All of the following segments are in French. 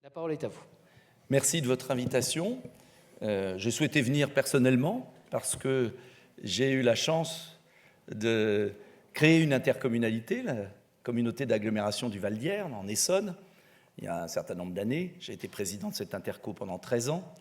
La parole est à vous. Merci de votre invitation. Je souhaitais venir personnellement parce que j'ai eu la chance de créer une intercommunalité, la communauté d'agglomération du Val d'Hiernes, en Essonne, il y a un certain nombre d'années. J'ai été président de cette interco pendant 13 ans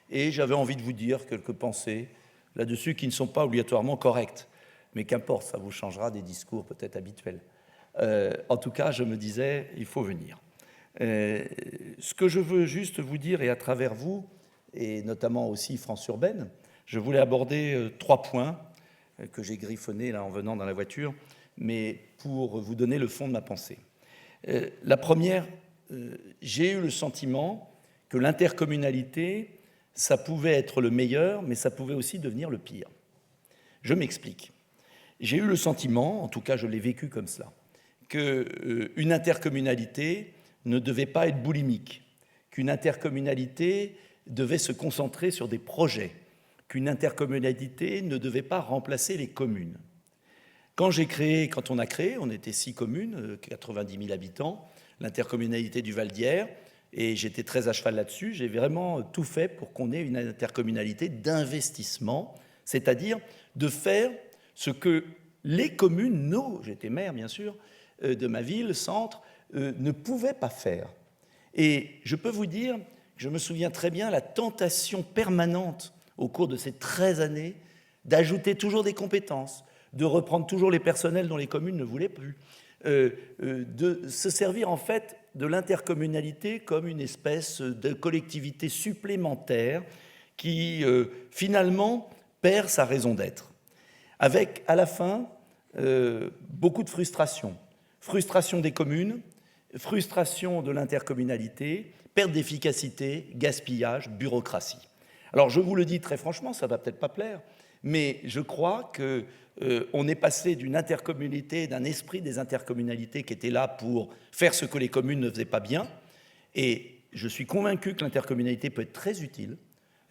et j'avais envie de vous dire quelques pensées là-dessus qui ne sont pas obligatoirement correctes. Mais qu'importe, ça vous changera des discours peut-être habituels. En tout cas, je me disais, il faut venir. Ce que je veux juste vous dire, et à travers vous, et notamment aussi France Urbaine, je voulais aborder 3 points que j'ai griffonnés là en venant dans la voiture, mais pour vous donner le fond de ma pensée. La première, j'ai eu le sentiment que l'intercommunalité, ça pouvait être le meilleur, mais ça pouvait aussi devenir le pire. Je m'explique. J'ai eu le sentiment, en tout cas je l'ai vécu comme cela, qu'une intercommunalité ne devait pas être boulimique, qu'une intercommunalité devait se concentrer sur des projets, qu'une intercommunalité ne devait pas remplacer les communes. Quand on a créé, on était 6 communes, 90 000 habitants, l'intercommunalité du Val d'Hiernes, et j'étais très à cheval là-dessus, j'ai vraiment tout fait pour qu'on ait une intercommunalité d'investissement, c'est-à-dire de faire ce que les communes, j'étais maire bien sûr, de ma ville, centre, ne pouvaient pas faire. Et je peux vous dire, je me souviens très bien, la tentation permanente au cours de ces 13 années d'ajouter toujours des compétences, de reprendre toujours les personnels dont les communes ne voulaient plus, de se servir en fait de l'intercommunalité comme une espèce de collectivité supplémentaire qui finalement perd sa raison d'être. Avec à la fin beaucoup de frustration. Frustration des communes, frustration de l'intercommunalité, perte d'efficacité, gaspillage, bureaucratie. Alors je vous le dis très franchement, ça ne va peut-être pas plaire, mais je crois qu'on est passé d'une intercommunalité, d'un esprit des intercommunalités qui était là pour faire ce que les communes ne faisaient pas bien, et je suis convaincu que l'intercommunalité peut être très utile,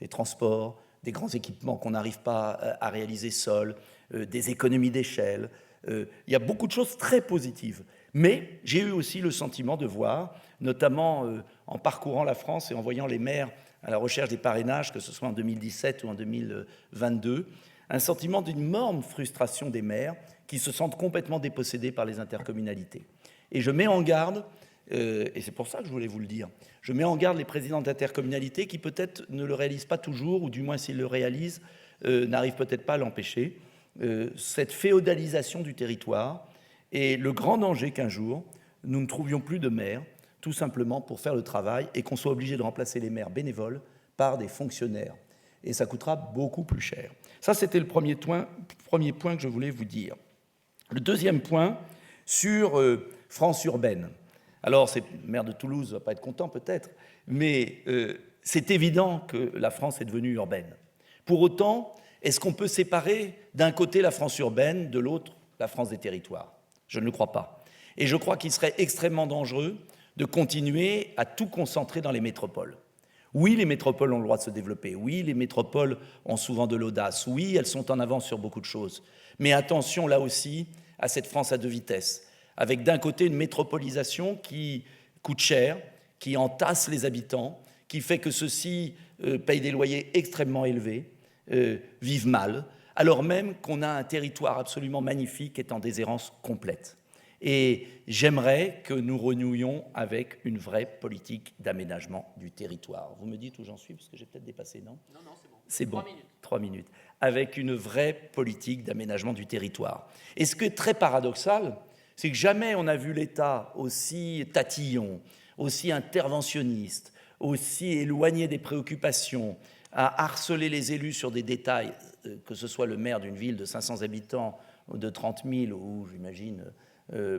les transports, des grands équipements qu'on n'arrive pas à réaliser seul, des économies d'échelle, il y a beaucoup de choses très positives. Mais j'ai eu aussi le sentiment de voir, notamment en parcourant la France et en voyant les maires à la recherche des parrainages, que ce soit en 2017 ou en 2022, un sentiment d'une morne frustration des maires qui se sentent complètement dépossédés par les intercommunalités. Et je mets en garde, et c'est pour ça que je voulais vous le dire, je mets en garde les présidents d'intercommunalités qui peut-être ne le réalisent pas toujours, ou du moins s'ils le réalisent, n'arrivent peut-être pas à l'empêcher, cette féodalisation du territoire et le grand danger qu'un jour, nous ne trouvions plus de maires, tout simplement pour faire le travail et qu'on soit obligé de remplacer les maires bénévoles par des fonctionnaires. Et ça coûtera beaucoup plus cher. Ça, c'était le premier point que je voulais vous dire. Le deuxième point, sur France Urbaine. Alors, le maire de Toulouse ne va pas être content peut-être, mais c'est évident que la France est devenue urbaine. Pour autant, est-ce qu'on peut séparer d'un côté la France urbaine, de l'autre la France des territoires ? Je ne le crois pas. Et je crois qu'il serait extrêmement dangereux de continuer à tout concentrer dans les métropoles. Oui, les métropoles ont le droit de se développer. Oui, les métropoles ont souvent de l'audace. Oui, elles sont en avance sur beaucoup de choses. Mais attention là aussi à cette France à 2 vitesses, avec d'un côté une métropolisation qui coûte cher, qui entasse les habitants, qui fait que ceux-ci payent des loyers extrêmement élevés, vivent mal, alors même qu'on a un territoire absolument magnifique qui est en déshérence complète. Et j'aimerais que nous renouions avec une vraie politique d'aménagement du territoire. Vous me dites où j'en suis, parce que j'ai peut-être dépassé, non ? Non, c'est bon. C'est bon, 3 minutes. Avec une vraie politique d'aménagement du territoire. Et ce qui est très paradoxal, c'est que jamais on a vu l'État aussi tatillon, aussi interventionniste, aussi éloigné des préoccupations, à harceler les élus sur des détails, que ce soit le maire d'une ville de 500 habitants ou de 30 000, ou j'imagine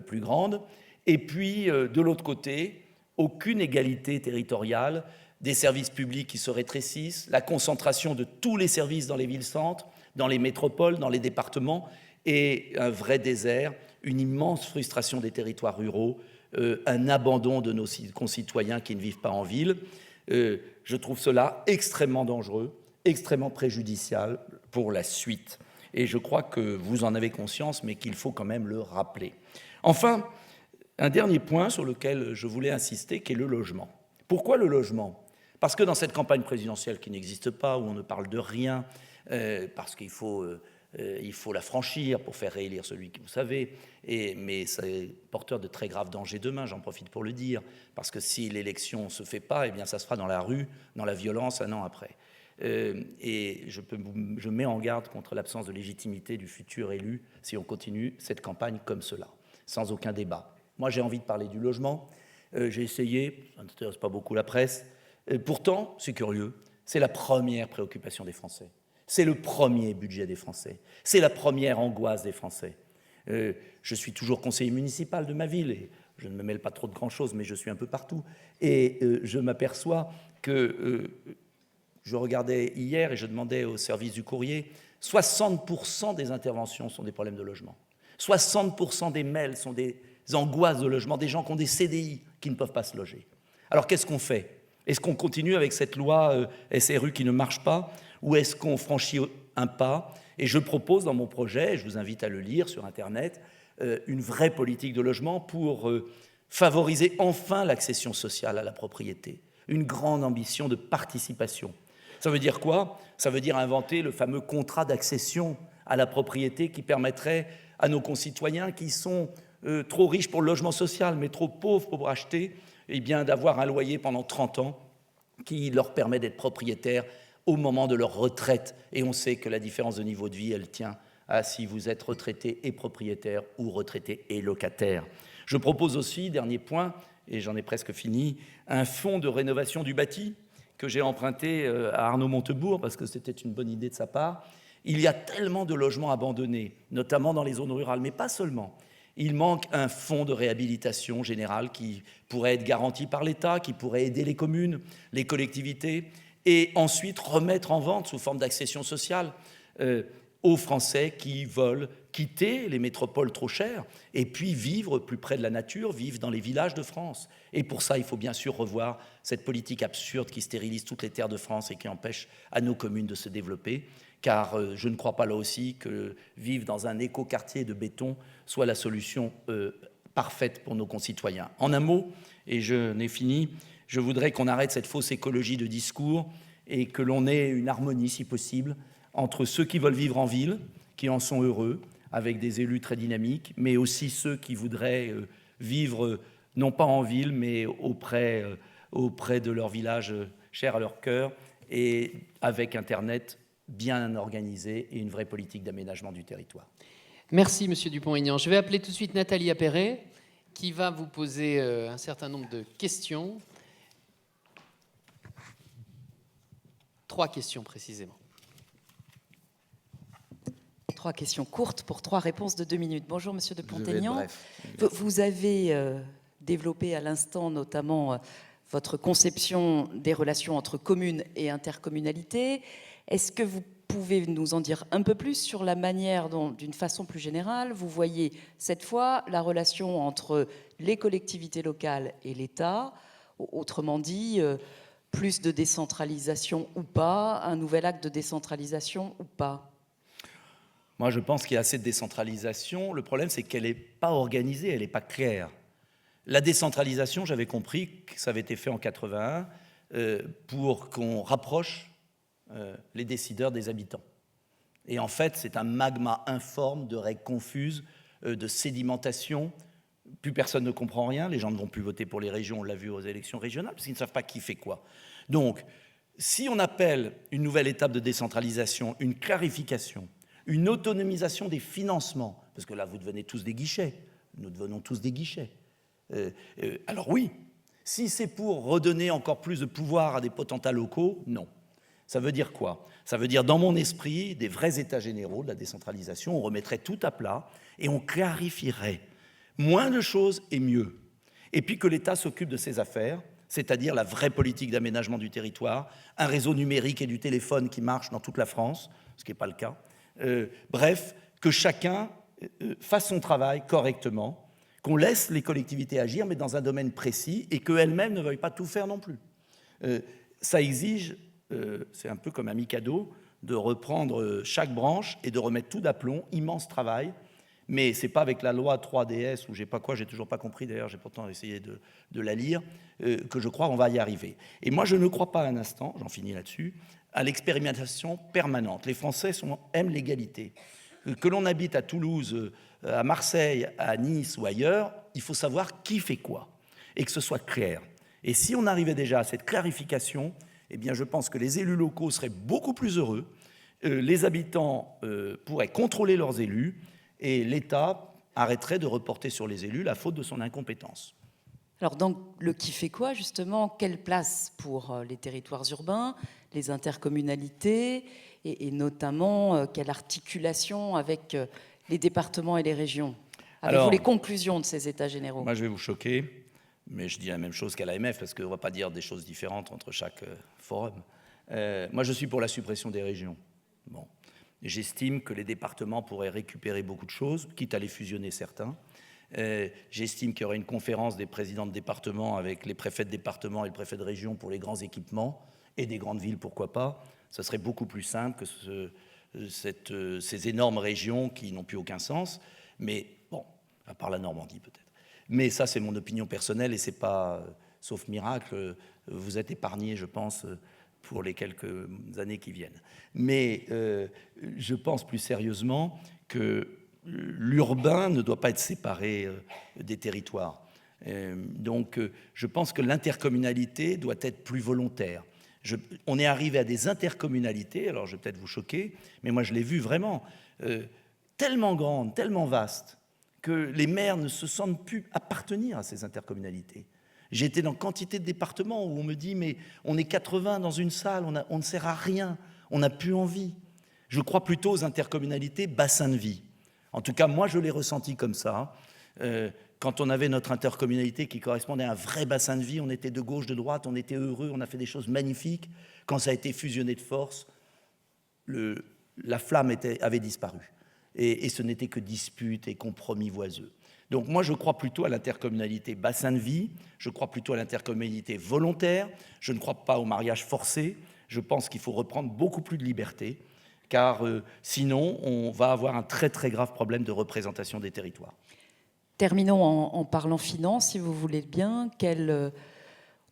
plus grande, et puis de l'autre côté, aucune égalité territoriale, des services publics qui se rétrécissent, la concentration de tous les services dans les villes-centres, dans les métropoles, dans les départements, et un vrai désert, une immense frustration des territoires ruraux, un abandon de nos concitoyens qui ne vivent pas en ville. Je trouve cela extrêmement dangereux, extrêmement préjudicial pour la suite. Et je crois que vous en avez conscience, mais qu'il faut quand même le rappeler. Enfin, un dernier point sur lequel je voulais insister, qui est le logement. Pourquoi le logement? Parce que dans cette campagne présidentielle qui n'existe pas, où on ne parle de rien, parce qu'il faut la franchir pour faire réélire celui que vous savez, mais c'est porteur de très graves dangers demain, j'en profite pour le dire, parce que si l'élection ne se fait pas, eh bien ça se fera dans la rue, dans la violence, un an après. Et je mets en garde contre l'absence de légitimité du futur élu si on continue cette campagne comme cela, sans aucun débat. Moi, j'ai envie de parler du logement. J'ai essayé, ça n'intéresse pas beaucoup la presse. Pourtant, c'est curieux, c'est la première préoccupation des Français. C'est le premier budget des Français. C'est la première angoisse des Français. Je suis toujours conseiller municipal de ma ville et je ne me mêle pas trop de grand-chose, mais je suis un peu partout. Et je m'aperçois que je regardais hier et je demandais au service du courrier, 60% des interventions sont des problèmes de logement. 60% des mails sont des angoisses de logement, des gens qui ont des CDI qui ne peuvent pas se loger. Alors qu'est-ce qu'on fait? Est-ce qu'on continue avec cette loi SRU qui ne marche pas ou est-ce qu'on franchit un pas? Et je propose dans mon projet, je vous invite à le lire sur Internet, une vraie politique de logement pour favoriser enfin l'accession sociale à la propriété. Une grande ambition de participation. Ça veut dire quoi? Ça veut dire inventer le fameux contrat d'accession à la propriété qui permettrait à nos concitoyens qui sont trop riches pour le logement social, mais trop pauvres pour acheter, eh bien, d'avoir un loyer pendant 30 ans qui leur permet d'être propriétaires au moment de leur retraite. Et on sait que la différence de niveau de vie, elle tient à si vous êtes retraité et propriétaire ou retraité et locataire. Je propose aussi, dernier point, et j'en ai presque fini, un fonds de rénovation du bâti que j'ai emprunté à Arnaud Montebourg parce que c'était une bonne idée de sa part. Il y a tellement de logements abandonnés, notamment dans les zones rurales, mais pas seulement. Il manque un fonds de réhabilitation général qui pourrait être garanti par l'État, qui pourrait aider les communes, les collectivités, et ensuite remettre en vente sous forme d'accession sociale aux Français qui veulent quitter les métropoles trop chères et puis vivre plus près de la nature, vivre dans les villages de France. Et pour ça, il faut bien sûr revoir cette politique absurde qui stérilise toutes les terres de France et qui empêche à nos communes de se développer, car je ne crois pas là aussi que vivre dans un écoquartier de béton soit la solution parfaite pour nos concitoyens. En un mot, et je n'ai fini, je voudrais qu'on arrête cette fausse écologie de discours et que l'on ait une harmonie, si possible, entre ceux qui veulent vivre en ville, qui en sont heureux, avec des élus très dynamiques, mais aussi ceux qui voudraient vivre, non pas en ville, mais auprès de leur village cher à leur cœur, et avec Internet bien organisé et une vraie politique d'aménagement du territoire. Merci, Monsieur Dupont-Aignan. Je vais appeler tout de suite Nathalie Appéré, qui va vous poser un certain nombre de questions. 3 questions précisément. 3 questions courtes pour 3 réponses de 2 minutes. Bonjour Monsieur Dupont-Aignan. Vous avez développé à l'instant notamment votre conception des relations entre communes et intercommunalité. Est-ce que vous pouvez nous en dire un peu plus sur la manière dont, d'une façon plus générale, vous voyez cette fois la relation entre les collectivités locales et l'État, autrement dit, plus de décentralisation ou pas, un nouvel acte de décentralisation ou pas? Moi, je pense qu'il y a assez de décentralisation. Le problème, c'est qu'elle n'est pas organisée, elle n'est pas claire. La décentralisation, j'avais compris que ça avait été fait en 81 pour qu'on rapproche les décideurs des habitants. Et en fait, c'est un magma informe de règles confuses, de sédimentation. Plus personne ne comprend rien. Les gens ne vont plus voter pour les régions, on l'a vu aux élections régionales, parce qu'ils ne savent pas qui fait quoi. Donc, si on appelle une nouvelle étape de décentralisation une clarification, une autonomisation des financements, parce que là, vous devenez tous des guichets, nous devenons tous des guichets. Alors oui, si c'est pour redonner encore plus de pouvoir à des potentats locaux, non. Ça veut dire quoi? Ça veut dire, dans mon esprit, des vrais états généraux de la décentralisation, on remettrait tout à plat et on clarifierait moins de choses et mieux. Et puis que l'État s'occupe de ses affaires, c'est-à-dire la vraie politique d'aménagement du territoire, un réseau numérique et du téléphone qui marche dans toute la France, ce qui n'est pas le cas. Bref, que chacun fasse son travail correctement, qu'on laisse les collectivités agir, mais dans un domaine précis, et qu'elles-mêmes ne veuillent pas tout faire non plus. Ça exige, c'est un peu comme un Mikado, de reprendre chaque branche et de remettre tout d'aplomb, immense travail, Mais ce n'est pas avec la loi 3DS ou j'ai toujours pas compris d'ailleurs, j'ai pourtant essayé de la lire, que je crois qu'on va y arriver. Et moi, je ne crois pas un instant, j'en finis là-dessus, à l'expérimentation permanente. Les Français aiment l'égalité. Que l'on habite à Toulouse, à Marseille, à Nice ou ailleurs, il faut savoir qui fait quoi et que ce soit clair. Et si on arrivait déjà à cette clarification, eh bien, je pense que les élus locaux seraient beaucoup plus heureux, les habitants pourraient contrôler leurs élus et l'État arrêterait de reporter sur les élus la faute de son incompétence. Alors, donc, le qui fait quoi, justement? Quelle place pour les territoires urbains, les intercommunalités, et notamment, quelle articulation avec les départements et les régions? Avez-vous les conclusions de ces états généraux? Moi, je vais vous choquer, mais je dis la même chose qu'à l'AMF, parce qu'on ne va pas dire des choses différentes entre chaque forum. Moi, je suis pour la suppression des régions. Bon. J'estime que les départements pourraient récupérer beaucoup de choses, quitte à les fusionner certains. J'estime qu'il y aurait une conférence des présidents de département avec les préfets de département et le préfet de région pour les grands équipements, et des grandes villes, pourquoi pas. Ça serait beaucoup plus simple que ces énormes régions qui n'ont plus aucun sens. Mais bon, à part la Normandie peut-être. Mais ça, c'est mon opinion personnelle et c'est pas, sauf miracle, vous êtes épargné, je pense, pour les quelques années qui viennent. Mais je pense plus sérieusement que l'urbain ne doit pas être séparé des territoires. Donc, je pense que l'intercommunalité doit être plus volontaire. On est arrivé à des intercommunalités, alors je vais peut-être vous choquer, mais moi je l'ai vu vraiment, tellement grandes, tellement vastes, que les maires ne se sentent plus appartenir à ces intercommunalités. J'ai été dans quantité de départements où on me dit « mais on est 80 dans une salle, on ne sert à rien, on n'a plus envie ». Je crois plutôt aux intercommunalités bassin de vie. En tout cas, moi je l'ai ressenti comme ça. Quand on avait notre intercommunalité qui correspondait à un vrai bassin de vie, on était de gauche, de droite, on était heureux, on a fait des choses magnifiques. Quand ça a été fusionné de force, la flamme avait disparu. Et ce n'était que disputes et compromis voiseux. Donc moi, je crois plutôt à l'intercommunalité bassin de vie, je crois plutôt à l'intercommunalité volontaire, je ne crois pas au mariage forcé, je pense qu'il faut reprendre beaucoup plus de liberté, car sinon, on va avoir un très très grave problème de représentation des territoires. Terminons en parlant finances, si vous voulez bien. Quelle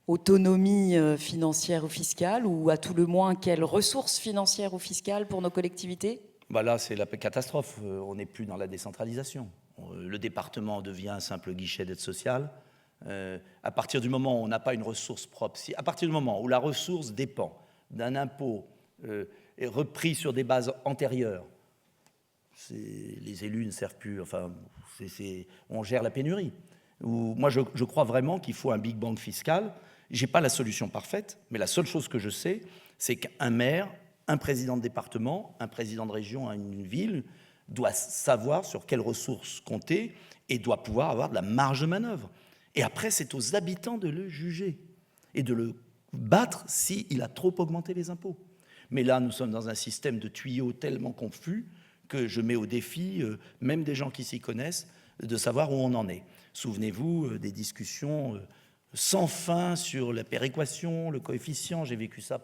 autonomie financière ou fiscale, ou à tout le moins, quelles ressources financières ou fiscales pour nos collectivités? Là, c'est la catastrophe. On n'est plus dans la décentralisation. Le département devient un simple guichet d'aide sociale. À partir du moment où on n'a pas une ressource propre, à partir du moment où la ressource dépend d'un impôt repris sur des bases antérieures, les élus ne servent plus, enfin, on gère la pénurie. Moi, je crois vraiment qu'il faut un Big Bang fiscal. Je n'ai pas la solution parfaite, mais la seule chose que je sais, c'est qu'un maire, un président de département, un président de région à une ville doit savoir sur quelles ressources compter et doit pouvoir avoir de la marge de manœuvre. Et après, c'est aux habitants de le juger et de le battre s'il a trop augmenté les impôts. Mais là, nous sommes dans un système de tuyaux tellement confus que je mets au défi, même des gens qui s'y connaissent, de savoir où on en est. Souvenez-vous des discussions sans fin sur la péréquation, le coefficient. J'ai vécu ça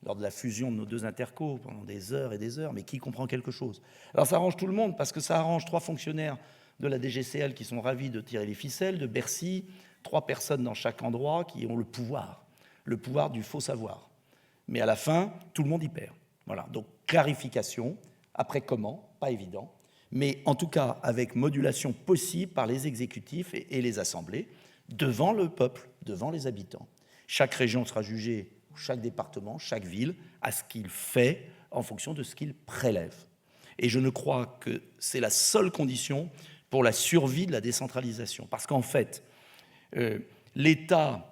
lors de la fusion de nos deux intercos, pendant des heures et des heures, mais qui comprend quelque chose? Alors ça arrange tout le monde, parce que ça arrange 3 fonctionnaires de la DGCL qui sont ravis de tirer les ficelles, de Bercy, 3 personnes dans chaque endroit qui ont le pouvoir du faux savoir. Mais à la fin, tout le monde y perd. Voilà, donc clarification, après comment, pas évident, mais en tout cas avec modulation possible par les exécutifs et les assemblées, devant le peuple, devant les habitants. Chaque région sera jugée, chaque département, chaque ville, à ce qu'il fait en fonction de ce qu'il prélève. Et je ne crois que c'est la seule condition pour la survie de la décentralisation. Parce qu'en fait, l'État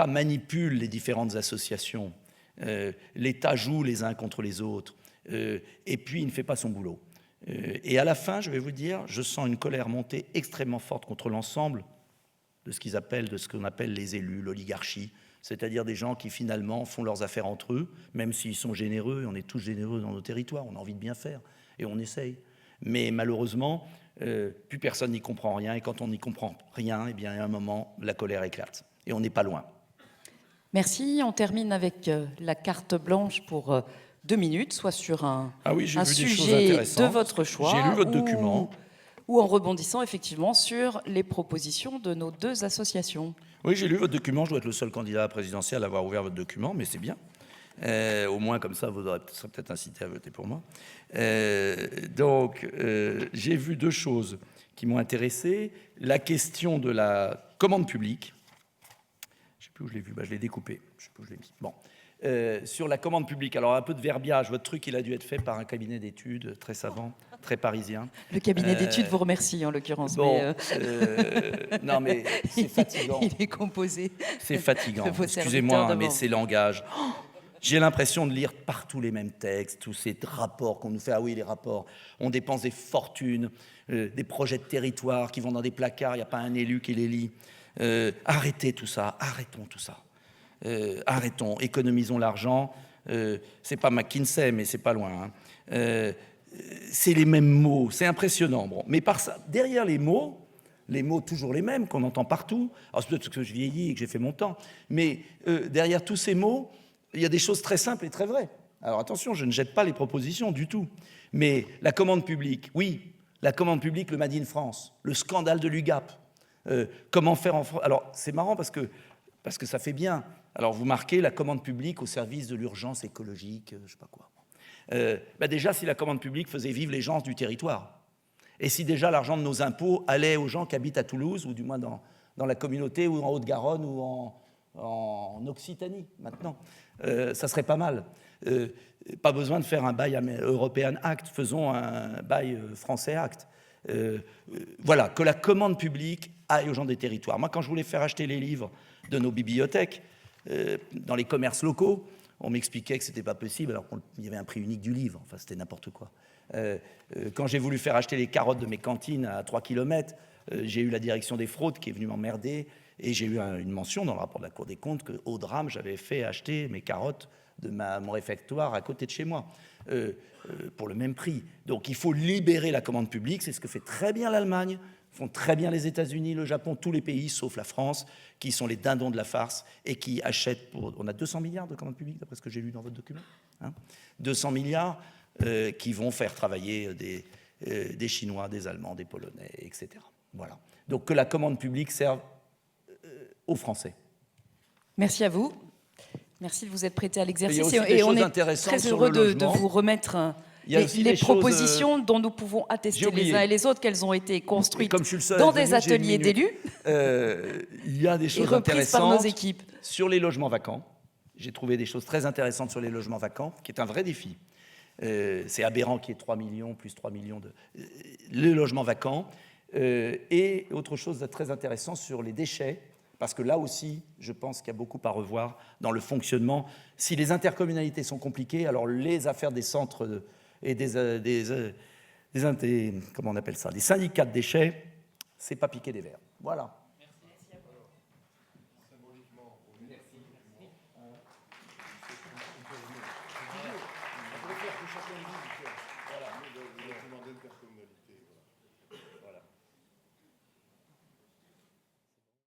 manipule les différentes associations, l'État joue les uns contre les autres, et puis il ne fait pas son boulot. Et à la fin, je vais vous dire, je sens une colère monter extrêmement forte contre l'ensemble de ce qu'on appelle les élus, l'oligarchie, c'est-à-dire des gens qui finalement font leurs affaires entre eux, même s'ils sont généreux, et on est tous généreux dans nos territoires, on a envie de bien faire, et on essaye. Mais malheureusement, plus personne n'y comprend rien, et quand on n'y comprend rien, eh bien, à un moment, la colère éclate, et on n'est pas loin. Merci, on termine avec la carte blanche pour 2 minutes, soit sur un j'ai vu des choses sujet intéressantes. de votre choix. J'ai lu votre document. Ou en rebondissant effectivement sur les propositions de nos 2 associations. Oui, j'ai lu votre document. Je dois être le seul candidat à la présidentielle à avoir ouvert votre document, mais c'est bien. Au moins, comme ça, vous serez peut-être incité à voter pour moi. Donc, j'ai vu 2 choses qui m'ont intéressé. La question de la commande publique. Je ne sais plus où je l'ai vu. Je l'ai découpé. Je ne sais plus où je l'ai mis. Bon. Sur la commande publique, alors un peu de verbiage. Votre truc, il a dû être fait par un cabinet d'études très savant, très parisien. Le cabinet d'études vous remercie, en l'occurrence. Bon, non, mais c'est fatigant. Il est composé. C'est fatigant. Excusez-moi, mais ces langages. J'ai l'impression de lire partout les mêmes textes, tous ces rapports qu'on nous fait. Ah oui, les rapports. On dépense des fortunes, des projets de territoire qui vont dans des placards. Il n'y a pas un élu qui les lit. Arrêtez tout ça. Arrêtons tout ça. Arrêtons. Économisons l'argent. C'est pas McKinsey, mais c'est pas loin. C'est les mêmes mots. C'est impressionnant. Bon. Mais par ça, derrière les mots toujours les mêmes qu'on entend partout. Alors c'est peut-être que je vieillis et que j'ai fait mon temps. Mais derrière tous ces mots, il y a des choses très simples et très vraies. Alors attention, je ne jette pas les propositions du tout. Mais la commande publique, oui, la commande publique, le Made in France, le scandale de l'UGAP. Comment faire en France? Alors c'est marrant parce que ça fait bien. Alors vous marquez la commande publique au service de l'urgence écologique, je ne sais pas quoi. Déjà, si la commande publique faisait vivre les gens du territoire, et si déjà l'argent de nos impôts allait aux gens qui habitent à Toulouse, ou du moins dans la communauté, ou en Haute-Garonne, ou en Occitanie, maintenant, ça serait pas mal. Pas besoin de faire un bail European Act, faisons un bail français Act. Voilà, que la commande publique aille aux gens des territoires. Moi, quand je voulais faire acheter les livres de nos bibliothèques dans les commerces locaux, on m'expliquait que ce n'était pas possible alors qu'il y avait un prix unique du livre. Enfin, c'était n'importe quoi. Quand j'ai voulu faire acheter les carottes de mes cantines à 3 km, j'ai eu la direction des fraudes qui est venue m'emmerder et j'ai eu une mention dans le rapport de la Cour des comptes qu'au drame, j'avais fait acheter mes carottes de mon réfectoire à côté de chez moi pour le même prix. Donc il faut libérer la commande publique, c'est ce que fait très bien l'Allemagne, font très bien les États-Unis, le Japon, tous les pays, sauf la France, qui sont les dindons de la farce et qui achètent pour... On a 200 milliards de commandes publiques, d'après ce que j'ai lu dans votre document. 200 milliards qui vont faire travailler des Chinois, des Allemands, des Polonais, etc. Voilà. Donc que la commande publique serve aux Français. Merci à vous. Merci de vous être prêté à l'exercice. Et on est très heureux de vous remettre les propositions dont nous pouvons attester les uns et les autres qu'elles ont été construites dans des ateliers d'élus. Il y a des choses intéressantes par nos équipes. Sur les logements vacants. J'ai trouvé des choses très intéressantes sur les logements vacants, qui est un vrai défi. C'est aberrant qu'il y ait 3 millions, plus 3 millions de... les logements vacants. Et autre chose de très intéressant sur les déchets, parce que là aussi, je pense qu'il y a beaucoup à revoir dans le fonctionnement. Si les intercommunalités sont compliquées, alors les affaires des centres et comment on appelle ça, des syndicats de déchets, c'est pas piquer des verres. Voilà.